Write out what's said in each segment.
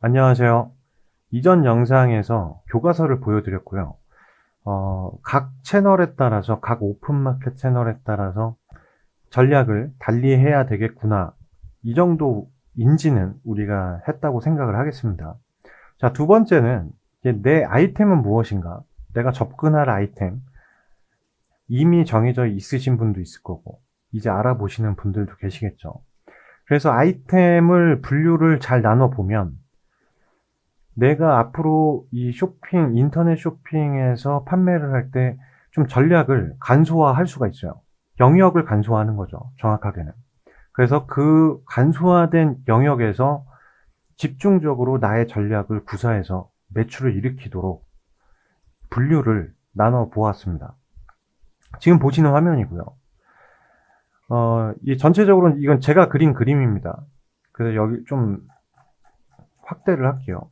안녕하세요. 이전 영상에서 교과서를 보여드렸고요. 각 채널에 따라서, 각 오픈마켓 채널에 따라서 전략을 달리해야 되겠구나. 이 정도 인지는 우리가 했다고 생각을 하겠습니다. 자, 두 번째는 이제 내 아이템은 무엇인가? 내가 접근할 아이템. 이미 정해져 있으신 분도 있을 거고, 이제 알아보시는 분들도 계시겠죠. 그래서 아이템을 분류를 잘 나눠보면 내가 앞으로 이 쇼핑, 인터넷 쇼핑에서 판매를 할 때 좀 전략을 간소화할 수가 있어요. 영역을 간소화하는 거죠, 정확하게는. 그래서 그 간소화된 영역에서 집중적으로 나의 전략을 구사해서 매출을 일으키도록 분류를 나눠 보았습니다. 지금 보시는 화면이고요. 이 전체적으로 이건 제가 그린 그림입니다. 그래서 여기 좀 확대를 할게요.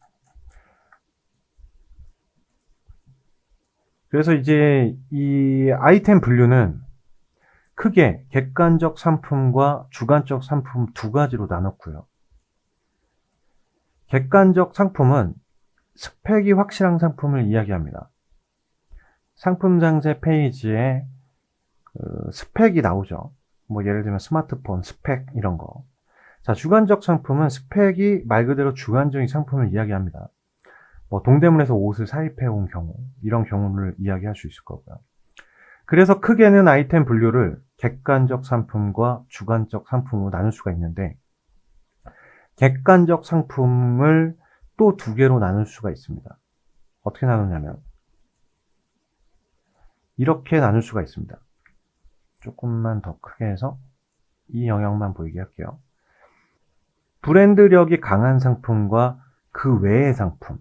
그래서 이제 이 아이템 분류는 크게 객관적 상품과 주관적 상품 두 가지로 나눴고요. 객관적 상품은 스펙이 확실한 상품을 이야기합니다. 상품 상세 페이지에 스펙이 나오죠. 뭐 예를 들면 스마트폰 스펙 이런 거. 자, 주관적 상품은 스펙이 말 그대로 주관적인 상품을 이야기합니다. 뭐 동대문에서 옷을 사입해 온 경우, 이런 경우를 이야기할 수 있을 거고요. 그래서 크게는 아이템 분류를 객관적 상품과 주관적 상품으로 나눌 수가 있는데, 객관적 상품을 또 두 개로 나눌 수가 있습니다. 어떻게 나누냐면 이렇게 나눌 수가 있습니다. 조금만 더 크게 해서 이 영역만 보이게 할게요. 브랜드력이 강한 상품과 그 외의 상품,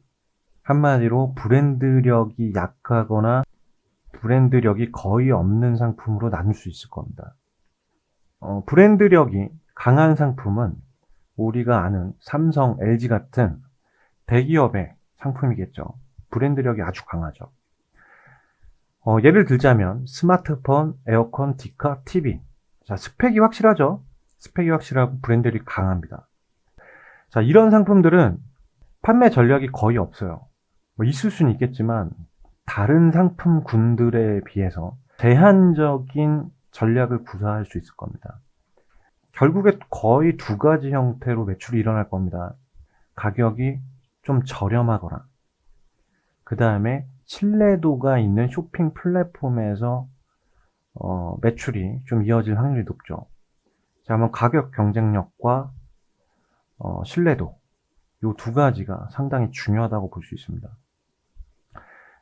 한마디로 브랜드력이 약하거나 브랜드력이 거의 없는 상품으로 나눌 수 있을 겁니다. 브랜드력이 강한 상품은 우리가 아는 삼성, LG 같은 대기업의 상품이겠죠. 브랜드력이 아주 강하죠. 예를 들자면 스마트폰, 에어컨, 디카, TV. 자, 스펙이 확실하죠. 스펙이 확실하고 브랜드력이 강합니다. 자, 이런 상품들은 판매 전략이 거의 없어요. 뭐 있을 수는 있겠지만 다른 상품군들에 비해서 제한적인 전략을 구사할 수 있을 겁니다. 결국에 거의 두 가지 형태로 매출이 일어날 겁니다. 가격이 좀 저렴하거나, 그 다음에 신뢰도가 있는 쇼핑 플랫폼에서 매출이 좀 이어질 확률이 높죠. 자, 한번 가격 경쟁력과 신뢰도, 이 두 가지가 상당히 중요하다고 볼 수 있습니다.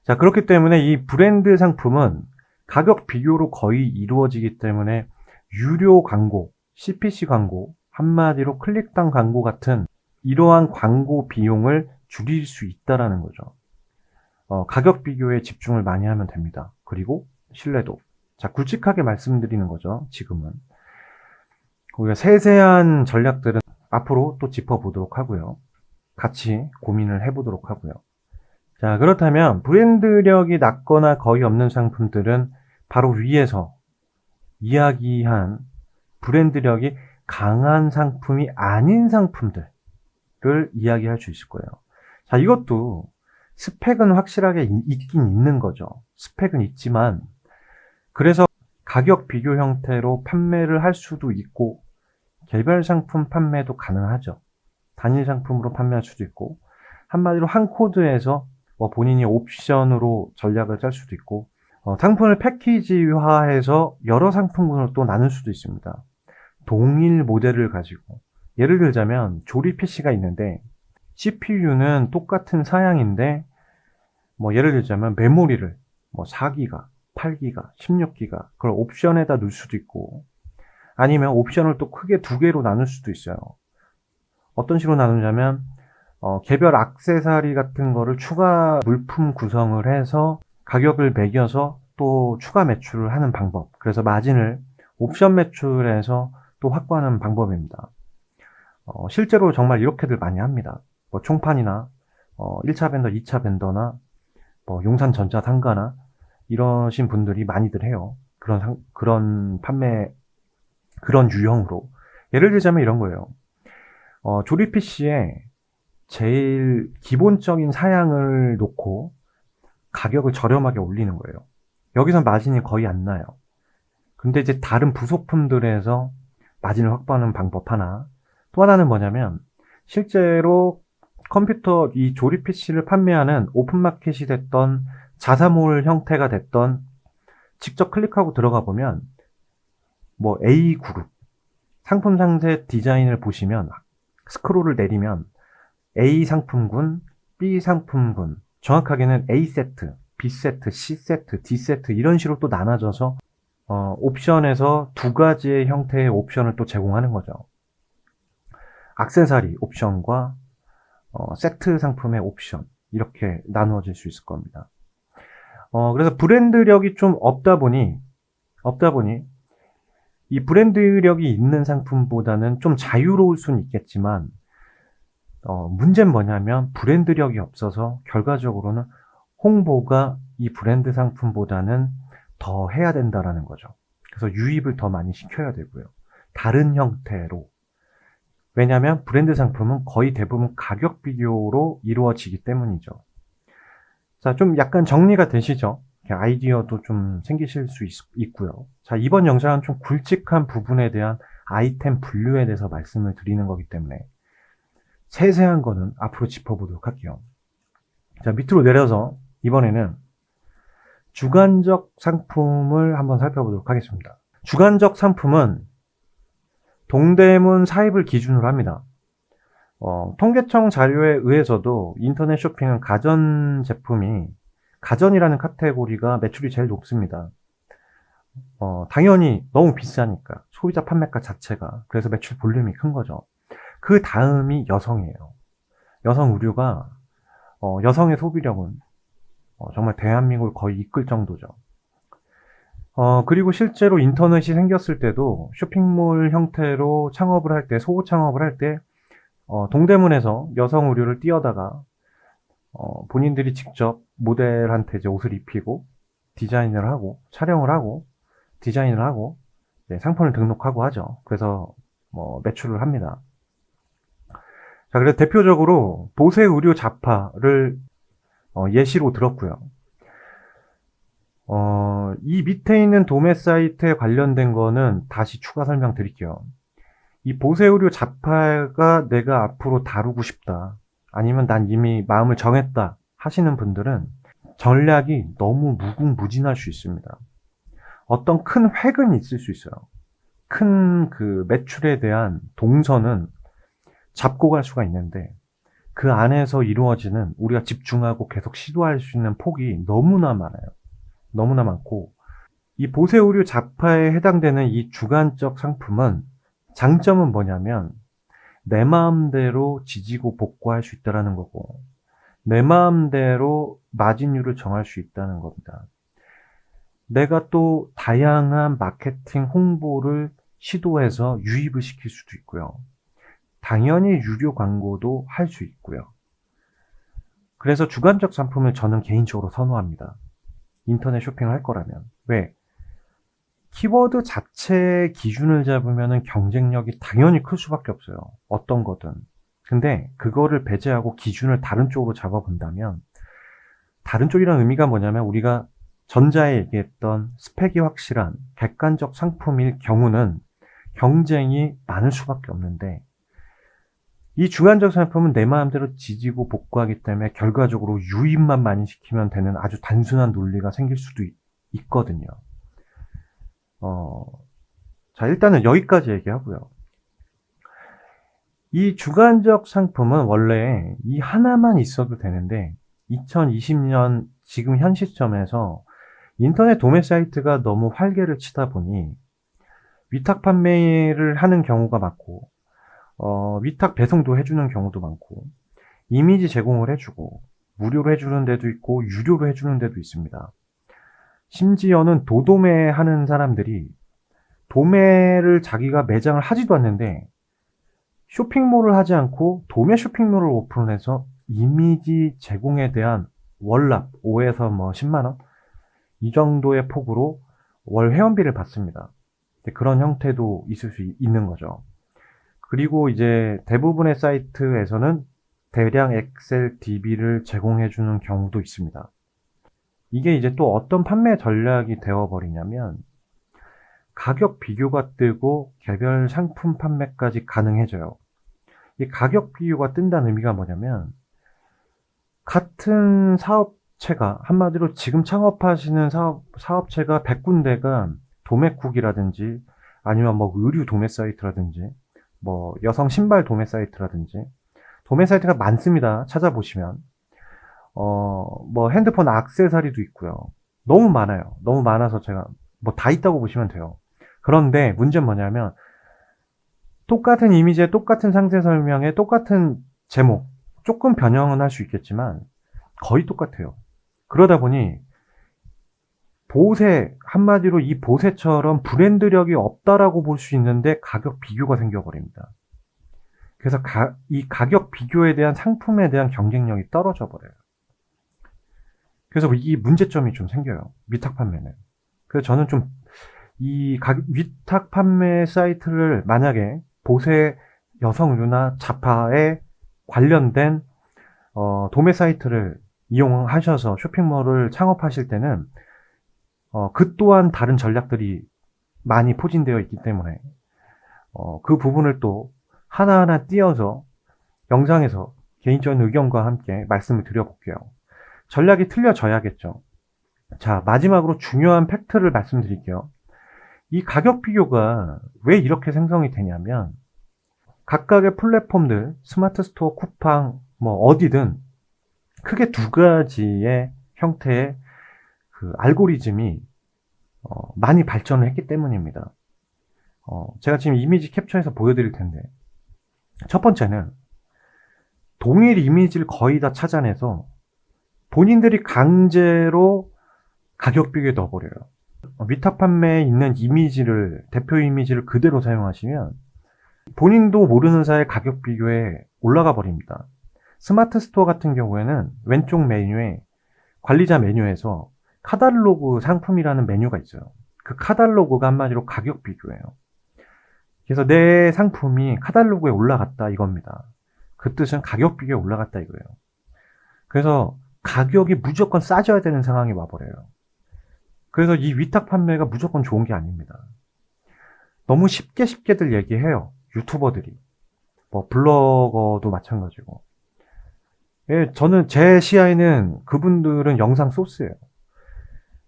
자, 그렇기 때문에 이 브랜드 상품은 가격 비교로 거의 이루어지기 때문에 유료 광고, CPC 광고, 한마디로 클릭당 광고 같은 이러한 광고 비용을 줄일 수 있다라는 거죠. 가격 비교에 집중을 많이 하면 됩니다. 그리고 신뢰도. 자, 굵직하게 말씀드리는 거죠, 지금은. 우리가 세세한 전략들은 앞으로 또 짚어보도록 하고요. 같이 고민을 해보도록 하고요. 자, 그렇다면 브랜드력이 낮거나 거의 없는 상품들은 바로 위에서 이야기한 브랜드력이 강한 상품이 아닌 상품들을 이야기할 수 있을 거예요. 자, 이것도 스펙은 확실하게 있긴 있는 거죠. 스펙은 있지만, 그래서 가격 비교 형태로 판매를 할 수도 있고, 개별 상품 판매도 가능하죠. 단일 상품으로 판매할 수도 있고, 한마디로 한 코드에서 본인이 옵션으로 전략을 짤 수도 있고, 상품을 패키지화해서 여러 상품군으로 또 나눌 수도 있습니다. 동일 모델을 가지고, 예를 들자면 조립 PC가 있는데 CPU는 똑같은 사양인데, 뭐 예를 들자면 메모리를 뭐 4기가, 8기가, 16기가 그걸 옵션에다 넣을 수도 있고, 아니면 옵션을 또 크게 두 개로 나눌 수도 있어요. 어떤 식으로 나누냐면 개별 액세서리 같은 거를 추가 물품 구성을 해서 가격을 매겨서 또 추가 매출을 하는 방법. 그래서 마진을 옵션 매출에서 또 확보하는 방법입니다. 실제로 정말 이렇게들 많이 합니다. 뭐 총판이나 1차 벤더, 2차 벤더나 뭐 용산전자 상가나 이러신 분들이 많이들 해요. 그런 판매, 그런 유형으로. 예를 들자면 이런 거예요. 조립 PC에 제일 기본적인 사양을 놓고 가격을 저렴하게 올리는 거예요. 여기선 마진이 거의 안 나요. 근데 이제 다른 부속품들에서 마진을 확보하는 방법 하나, 또 하나는 뭐냐면 실제로 컴퓨터 이 조립 PC를 판매하는 오픈마켓이 됐던 자사몰 형태가 됐던 직접 클릭하고 들어가 보면 뭐 A그룹 상품 상세 디자인을 보시면 스크롤을 내리면 A 상품군, B 상품군, 정확하게는 A 세트, B 세트, C 세트, D 세트 이런 식으로 또 나눠져서 옵션에서 두 가지의 형태의 옵션을 또 제공하는 거죠. 액세서리 옵션과 세트 상품의 옵션 이렇게 나누어질 수 있을 겁니다. 그래서 브랜드력이 좀 없다 보니 이 브랜드력이 있는 상품보다는 좀 자유로울 수는 있겠지만 문제는 뭐냐면 브랜드력이 없어서 결과적으로는 홍보가 이 브랜드 상품보다는 더 해야 된다라는 거죠. 그래서 유입을 더 많이 시켜야 되고요. 다른 형태로. 왜냐하면 브랜드 상품은 거의 대부분 가격 비교로 이루어지기 때문이죠. 자, 좀 약간 정리가 되시죠? 아이디어도 좀 생기실 수 있고요. 자, 이번 영상은 좀 굵직한 부분에 대한 아이템 분류에 대해서 말씀을 드리는 거기 때문에 세세한 거는 앞으로 짚어보도록 할게요. 자, 밑으로 내려서 이번에는 주관적 상품을 한번 살펴보도록 하겠습니다. 주관적 상품은 동대문 사입을 기준으로 합니다. 통계청 자료에 의해서도 인터넷 쇼핑은 가전이라는 카테고리가 매출이 제일 높습니다. 당연히 너무 비싸니까 소비자 판매가 자체가. 그래서 매출 볼륨이 큰 거죠. 그 다음이 여성이에요. 여성 의류가 여성의 소비력은 정말 대한민국을 거의 이끌 정도죠. 그리고 실제로 인터넷이 생겼을 때도 쇼핑몰 형태로 창업을 할 때, 소호 창업을 할 때 동대문에서 여성 의류를 띄워다가 본인들이 직접 모델한테 이제 옷을 입히고 디자인을 하고 촬영을 하고 디자인을 하고 상품을 등록하고 하죠. 그래서 매출을 합니다. 자, 그래서 대표적으로 보세 의류 자파를 예시로 들었고요. 이 밑에 있는 도매 사이트에 관련된 거는 다시 추가 설명드릴게요. 이 보세 의류 자파가 내가 앞으로 다루고 싶다. 아니면 난 이미 마음을 정했다 하시는 분들은 전략이 너무 무궁무진할 수 있습니다. 어떤 큰 획은 있을 수 있어요. 큰 그 매출에 대한 동선은 잡고 갈 수가 있는데 그 안에서 이루어지는 우리가 집중하고 계속 시도할 수 있는 폭이 너무나 많아요. 너무나 많고 이 보세 의류 자파에 해당되는 이 주관적 상품은 장점은 뭐냐면 내 마음대로 지지고 볶고할 수 있다는 거고 내 마음대로 마진율을 정할 수 있다는 겁니다. 내가 또 다양한 마케팅 홍보를 시도해서 유입을 시킬 수도 있고요. 당연히 유료 광고도 할 수 있고요. 그래서 주관적 상품을 저는 개인적으로 선호합니다. 인터넷 쇼핑을 할 거라면. 왜? 키워드 자체의 기준을 잡으면 경쟁력이 당연히 클 수밖에 없어요. 어떤 거든. 근데 그거를 배제하고 기준을 다른 쪽으로 잡아본다면 다른 쪽이라는 의미가 뭐냐면 우리가 전자에 얘기했던 스펙이 확실한 객관적 상품일 경우는 경쟁이 많을 수밖에 없는데 이 주관적 상품은 내 마음대로 지지고 볶고하기 때문에 결과적으로 유입만 많이 시키면 되는 아주 단순한 논리가 생길 수도 있거든요. 자, 일단은 여기까지 얘기하고요. 이 주관적 상품은 원래 이 하나만 있어도 되는데 2020년 지금 현 시점에서 인터넷 도매 사이트가 너무 활개를 치다 보니 위탁 판매를 하는 경우가 많고 위탁 배송도 해주는 경우도 많고 이미지 제공을 해주고 무료로 해주는 데도 있고 유료로 해주는 데도 있습니다. 심지어는 도도매 하는 사람들이 도매를 자기가 매장을 하지도 않는데 쇼핑몰을 하지 않고 도매 쇼핑몰을 오픈해서 이미지 제공에 대한 월납 5에서 10만원 이 정도의 폭으로 월 회원비를 받습니다. 그런 형태도 있을 수 있는 거죠. 그리고 이제 대부분의 사이트에서는 대량 엑셀 DB를 제공해주는 경우도 있습니다. 이게 이제 또 어떤 판매 전략이 되어버리냐면 가격 비교가 뜨고 개별 상품 판매까지 가능해져요. 이 가격 비교가 뜬다는 의미가 뭐냐면 같은 사업체가 한마디로 지금 창업하시는 사업체가 100군데가 도매쿡이라든지 아니면 뭐 의류 도매 사이트라든지 뭐 여성 신발 도매 사이트라든지 도매 사이트가 많습니다. 찾아보시면 뭐 핸드폰 액세서리도 있고요. 너무 많아요. 너무 많아서 제가 뭐 다 있다고 보시면 돼요. 그런데 문제는 뭐냐면 똑같은 이미지에 똑같은 상세 설명에 똑같은 제목 조금 변형은 할 수 있겠지만 거의 똑같아요. 그러다 보니 보세, 한마디로 이 보세처럼 브랜드력이 없다라고 볼 수 있는데 가격 비교가 생겨버립니다. 그래서 이 가격 비교에 대한 상품에 대한 경쟁력이 떨어져 버려요. 그래서 이 문제점이 좀 생겨요. 위탁 판매는. 그래서 저는 좀 이 위탁 판매 사이트를 만약에 보세 여성 의류나 자파에 관련된 도매 사이트를 이용하셔서 쇼핑몰을 창업하실 때는 그 또한 다른 전략들이 많이 포진되어 있기 때문에 그 부분을 또 하나하나 띄어서 영상에서 개인적인 의견과 함께 말씀을 드려볼게요. 전략이 틀려져야겠죠. 자, 마지막으로 중요한 팩트를 말씀드릴게요. 이 가격 비교가 왜 이렇게 생성이 되냐면 각각의 플랫폼들, 스마트 스토어, 쿠팡, 뭐 어디든 크게 두 가지의 형태의 그 알고리즘이 많이 발전을 했기 때문입니다. 제가 지금 이미지 캡처해서 보여드릴 텐데 첫 번째는 동일 이미지를 거의 다 찾아내서 본인들이 강제로 가격 비교에 넣어버려요. 위탁 판매에 있는 이미지를, 대표 이미지를 그대로 사용하시면 본인도 모르는 사이에 가격 비교에 올라가 버립니다. 스마트 스토어 같은 경우에는 왼쪽 메뉴에 관리자 메뉴에서 카탈로그 상품이라는 메뉴가 있어요. 그 카탈로그가 한마디로 가격 비교예요. 그래서 내 상품이 카탈로그에 올라갔다 이겁니다. 그 뜻은 가격 비교에 올라갔다 이거예요. 그래서 가격이 무조건 싸져야 되는 상황이 와버려요. 그래서 이 위탁 판매가 무조건 좋은 게 아닙니다. 너무 쉽게들 얘기해요. 유튜버들이. 뭐 블로거도 마찬가지고. 예, 저는 제 시야에는 그분들은 영상 소스예요.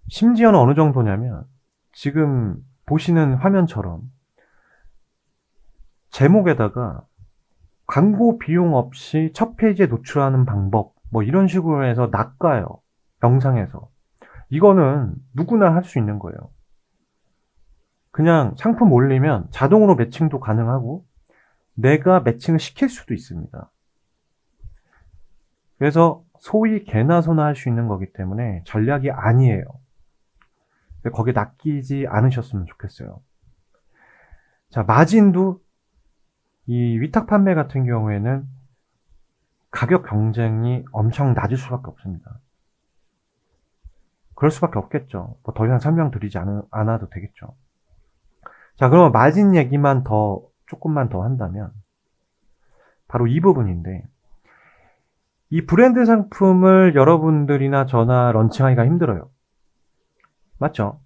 심지어는 어느 정도냐면 지금 보시는 화면처럼 제목에다가 광고 비용 없이 첫 페이지에 노출하는 방법 뭐 이런 식으로 해서 낚아요. 영상에서. 이거는 누구나 할 수 있는 거예요. 그냥 상품 올리면 자동으로 매칭도 가능하고 내가 매칭을 시킬 수도 있습니다. 그래서 소위 개나 소나 할 수 있는 거기 때문에 전략이 아니에요. 거기에 낚이지 않으셨으면 좋겠어요. 자, 마진도 이 위탁 판매 같은 경우에는 가격 경쟁이 엄청 낮을 수밖에 없습니다. 그럴 수밖에 없겠죠. 뭐 더 이상 설명드리지 않아도 되겠죠. 자, 그러면 마진 얘기만 조금만 더 한다면 바로 이 부분인데 이 브랜드 상품을 여러분들이나 저나 런칭하기가 힘들어요. 맞죠?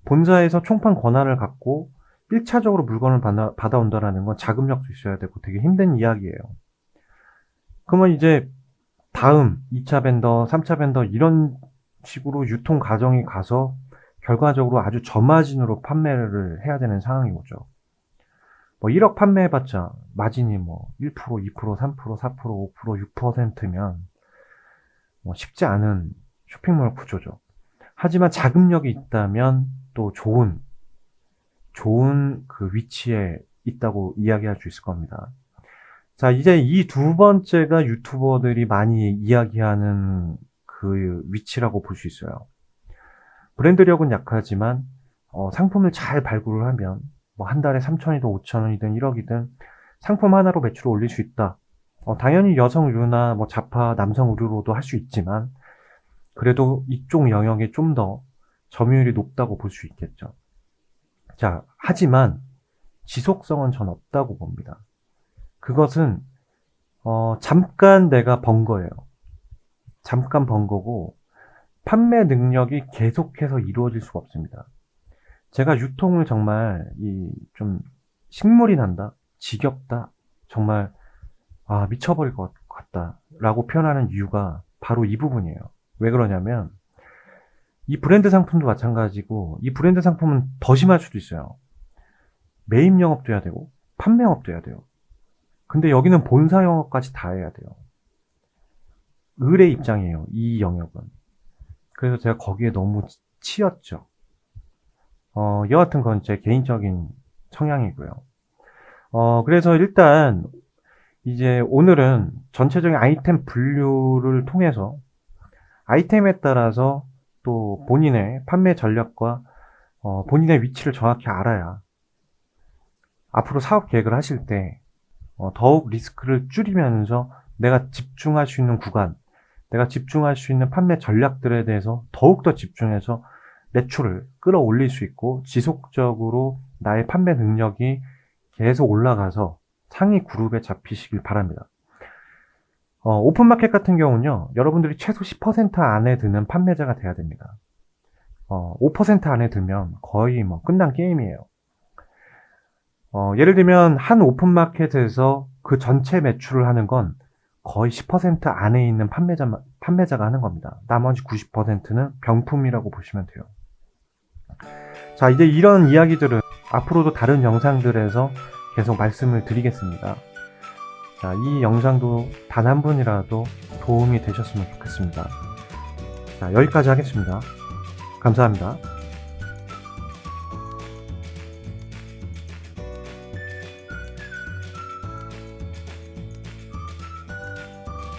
본사에서 총판 권한을 갖고 1차적으로 물건을 받아온다라는 건 자금력도 있어야 되고 되게 힘든 이야기예요. 그러면 이제 다음 2차 벤더, 3차 벤더 이런 식으로 유통 과정이 가서 결과적으로 아주 저마진으로 판매를 해야 되는 상황이 오죠. 뭐 1억 판매해봤자 마진이 뭐 1%, 2%, 3%, 4%, 5%, 6%면 뭐 쉽지 않은 쇼핑몰 구조죠. 하지만 자금력이 있다면 또 좋은 그 위치에 있다고 이야기할 수 있을 겁니다. 자, 이제 이 두 번째가 유튜버들이 많이 이야기하는 그 위치라고 볼 수 있어요. 브랜드력은 약하지만 상품을 잘 발굴을 하면 뭐 한 달에 3천이든 5천원이든 1억이든 상품 하나로 매출을 올릴 수 있다. 당연히 여성 의류나 뭐 자파 남성 의류로도 할 수 있지만 그래도 이쪽 영역이 좀 더 점유율이 높다고 볼 수 있겠죠. 자, 하지만 지속성은 전 없다고 봅니다. 그것은 잠깐 내가 번 거예요. 잠깐 번 거고, 판매 능력이 계속해서 이루어질 수가 없습니다. 제가 유통을 정말 좀 식물이 난다, 지겹다, 정말 미쳐버릴 것 같다라고 표현하는 이유가 바로 이 부분이에요. 왜 그러냐면 이 브랜드 상품도 마찬가지고 이 브랜드 상품은 더 심할 수도 있어요. 매입 영업도 해야 되고 판매 영업도 해야 돼요. 근데 여기는 본사 영업까지 다 해야 돼요. 을의 입장이에요. 이 영역은. 그래서 제가 거기에 너무 치였죠. 여하튼 그건 제 개인적인 성향이고요. 그래서 일단 이제 오늘은 전체적인 아이템 분류를 통해서 아이템에 따라서 또 본인의 판매 전략과 본인의 위치를 정확히 알아야 앞으로 사업 계획을 하실 때 더욱 리스크를 줄이면서 내가 집중할 수 있는 구간, 내가 집중할 수 있는 판매 전략들에 대해서 더욱더 집중해서 매출을 끌어올릴 수 있고 지속적으로 나의 판매 능력이 계속 올라가서 상위 그룹에 잡히시길 바랍니다. 오픈마켓 같은 경우는요, 여러분들이 최소 10% 안에 드는 판매자가 돼야 됩니다. 5% 안에 들면 거의 뭐 끝난 게임이에요. 예를 들면 한 오픈마켓에서 그 전체 매출을 하는 건 거의 10% 안에 있는 판매자가 하는 겁니다. 나머지 90%는 병품이라고 보시면 돼요. 자, 이제 이런 이야기들은 앞으로도 다른 영상들에서 계속 말씀을 드리겠습니다. 자, 이 영상도 단 한 분이라도 도움이 되셨으면 좋겠습니다. 자, 여기까지 하겠습니다. 감사합니다.